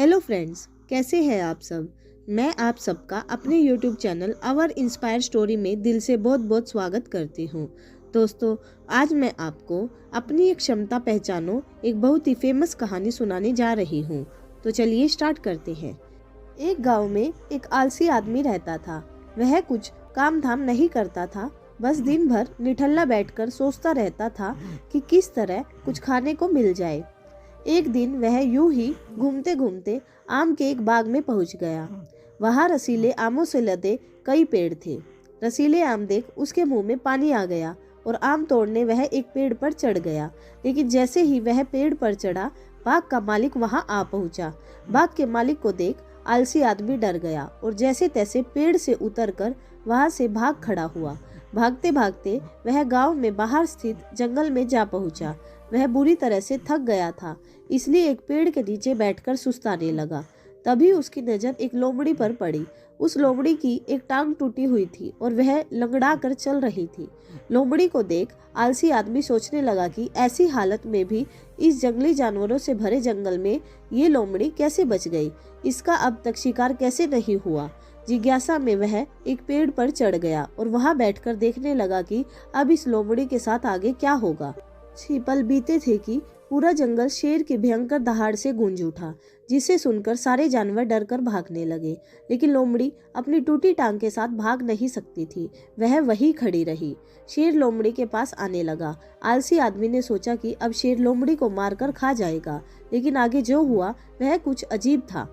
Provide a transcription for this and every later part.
Hello friends, कैसे हैं आप सब। मैं आप सबका अपने YouTube channel Our Inspire Story में दिल से बहुत बहुत स्वागत करती हूँ। दोस्तों, आज मैं आपको अपनी एक क्षमता पहचानो एक बहुत ही फेमस कहानी सुनाने जा रही हूँ। तो चलिए स्टार्ट करते हैं। एक गांव में एक आलसी आदमी रहता था। वह कुछ काम धाम नहीं करता था, बस दिन भर निठल्ला बैठकर सोचता रहता था कि किस तरह कुछ खाने को मिल जाए। एक दिन वह यूं ही घूमते घूमते आम के एक बाग में पहुंच गया। वहां रसीले आमों से लदे कई पेड़ थे। रसीले आम देख उसके मुंह में पानी आ गया और आम तोड़ने वह एक पेड़ पर चढ़ गया। लेकिन जैसे ही वह पेड़ पर चढ़ा, बाग का मालिक वहां आ पहुंचा। बाग के मालिक को देख आलसी आदमी डर गया और जैसे तैसे पेड़ से उतरकर वहां से भाग खड़ा हुआ। भागते भागते वह गांव में बाहर स्थित जंगल में जा पहुंचा। वह बुरी तरह से थक गया था, इसलिए एक पेड़ के नीचे बैठकर सुस्ताने लगा। तभी उसकी नजर एक लोमड़ी पर पड़ी। उस लोमड़ी की एक टांग टूटी हुई थी और वह लंगड़ा कर चल रही थी। लोमड़ी को देख आलसी आदमी सोचने लगा कि ऐसी हालत में भी इस जंगली जानवरों से भरे जंगल में ये लोमड़ी कैसे बच गई, इसका अब तक शिकार कैसे नहीं हुआ। जिज्ञासा में वह एक पेड़ पर चढ़ गया और वहां बैठकर देखने लगा कि अब इस लोमड़ी के साथ आगे क्या होगा। कुछ ही पल बीते थे कि पूरा जंगल शेर के भयंकर दहाड़ से गूंज उठा, जिसे सुनकर सारे जानवर डरकर भागने लगे। लेकिन लोमड़ी अपनी टूटी टांग के साथ भाग नहीं सकती थी, वह वहीं खड़ी रही। शेर लोमड़ी के पास आने लगा। आलसी आदमी ने सोचा कि अब शेर लोमड़ी को मारकर खा जाएगा, लेकिन आगे जो हुआ वह कुछ अजीब था।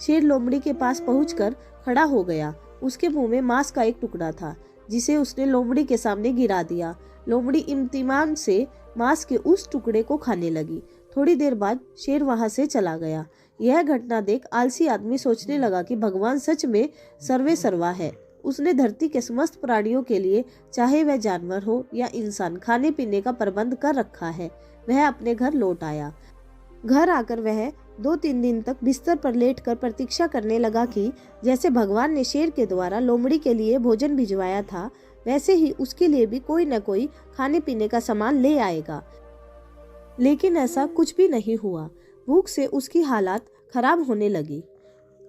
शेर लोमड़ी के पास पहुंचकर खड़ा हो गया। उसके मुंह में मांस का एक टुकड़ा था, जिसे उसने लोमड़ी के सामने गिरा दिया। लोमड़ी इम्तिमान से मांस के उस टुकड़े को खाने लगी। थोड़ी देर बाद शेर वहां से चला गया। यह घटना देख आलसी आदमी सोचने लगा कि भगवान सच में सर्वे सर्वा है। उसने धरती के समस्त प्राणियों के लिए, चाहे वह जानवर हो या इंसान, खाने पीने का प्रबंध कर रखा है। वह अपने घर लौट आया। घर आकर वह 2-3 दिन तक बिस्तर पर लेटकर प्रतीक्षा करने लगा कि जैसे भगवान ने शेर के द्वारा लोमड़ी के लिए भोजन भिजवाया था, वैसे ही उसके लिए भी कोई न कोई खाने पीने का सामान ले आएगा। लेकिन ऐसा कुछ भी नहीं हुआ। भूख से उसकी हालत खराब होने लगी।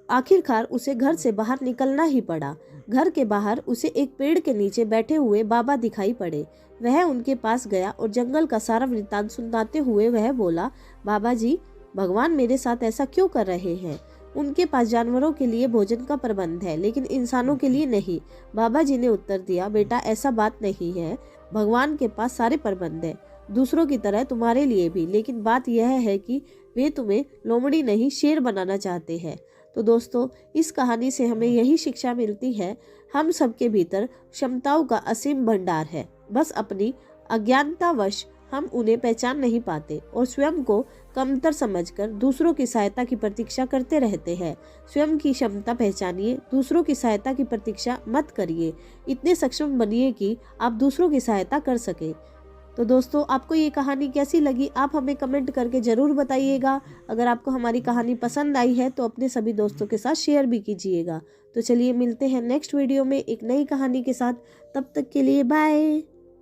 आखिरकार उसे घर से बाहर निकलना ही पड़ा। घर के बाहर उसे एक पेड़ के नीचे बैठे हुए बाबा दिखाई पड़े। वह उनके पास गया और जंगल का सारा वृत्तांत सुनाते हुए वह बोला, बाबा जी, भगवान मेरे साथ ऐसा क्यों कर रहे हैं? उनके पास जानवरों के लिए भोजन का प्रबंध है, लेकिन इंसानों के लिए नहीं। बाबा जी ने उत्तर दिया, बेटा ऐसा बात नहीं है। भगवान के पास सारे प्रबंध है, दूसरों की तरह तुम्हारे लिए भी। लेकिन बात यह है कि वे तुम्हें लोमड़ी नहीं शेर बनाना चाहते हैं। तो दोस्तों, इस कहानी से हमें यही शिक्षा मिलती है, हम सबके भीतर क्षमताओं का असीम भंडार है। बस अपनी अज्ञानतावश हम उन्हें पहचान नहीं पाते और स्वयं को कमतर समझकर दूसरों की सहायता की प्रतीक्षा करते रहते हैं। स्वयं की क्षमता पहचानिए, दूसरों की सहायता की प्रतीक्षा मत करिए। इतने सक्षम बनिए कि आप दूसरों की सहायता कर सके। तो दोस्तों, आपको ये कहानी कैसी लगी, आप हमें कमेंट करके ज़रूर बताइएगा। अगर आपको हमारी कहानी पसंद आई है तो अपने सभी दोस्तों के साथ शेयर भी कीजिएगा। तो चलिए मिलते हैं नेक्स्ट वीडियो में एक नई कहानी के साथ। तब तक के लिए बाय।